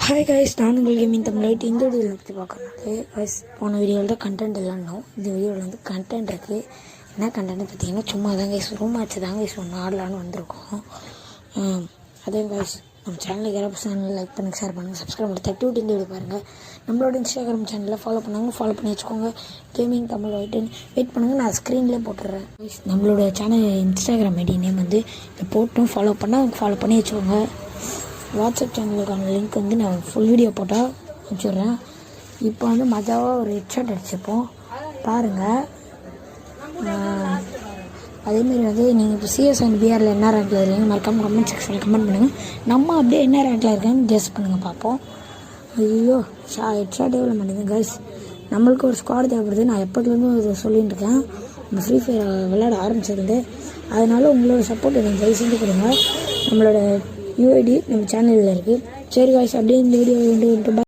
Hi guys, நான் உங்கள் gaming Tamil. இந்த வீடியோவில் பற்றி பார்க்கறது கைஸ், போன வீடியோவில் தான் கண்டென்ட் இல்லைன்னோம். இந்த வீடியோவில் வந்து கண்டென்ட் இருக்குது. என்ன கண்டென்ட் பார்த்தீங்கன்னா, சும்மா தான் கைஸ் ரூம் ஆச்சு தான் கைஸ் ஒன்று ஆடலான்னு வந்திருக்கோம். அதே கைஸ், நம்ம சேனலுக்கு யாராவது சேனல் லைக் பண்ணுங்கள், ஷேர் பண்ணுங்கள், சப்ஸ்கிரைப் பண்ணி தட்டி விட்டு இந்த வீடியோ பாருங்கள். நம்மளோட இன்ஸ்டாகிராம் சேனலில் ஃபாலோ பண்ணி வச்சுக்கோங்க. கேமிங் தமிழ் வெயிட் பண்ணுங்கள், நான் ஸ்க்ரீன்லேயே போட்டுடுறேன். நம்மளோட சேனல் இன்ஸ்டாகிராம் ஐடி நேம் வந்து இதை போட்டும் ஃபாலோ பண்ணி வச்சுக்கோங்க. வாட்ஸ்அப் சேனலுக்கான லிங்க் வந்து நான் ஃபுல் வீடியோ போட்டால் வச்சுட்றேன். இப்போ வந்து மஜாவாக ஒரு ஹெட்ஷாட் அடிச்சுப்போம் பாருங்கள். அதேமாரி வந்து நீங்கள் இப்போ சிஎஸ் அண்ட் பிஆரில் என்ன ரேங்கில் இருக்கீங்க மறக்காமல் கமெண்ட் செக்ஷனில் கமெண்ட் பண்ணுங்கள். நம்ம அப்படியே என்ன ரேங்கில் இருக்கேன்னு கெஸ் பண்ணுங்கள் பார்ப்போம். ஐயோ ஹெட்ஷாட் எவ்வளோ மாட்டேங்குது கைஸ். நம்மளுக்கு ஒரு ஸ்குவாட் தேவைப்படுது. நான் எப்போதுலேருந்து சொல்லிட்டு இருக்கேன், நம்ம ஃப்ரீ ஃபயர் விளையாட ஆரம்பிச்சிருந்து. அதனால் உங்களோட சப்போர்ட் எனக்கு தயவு செஞ்சு கொடுங்க. நம்மளோட யூஐடி நம்ம சேனலில் இருக்குது. சரி காய்ஸ், அப்படியே இந்த வீடியோ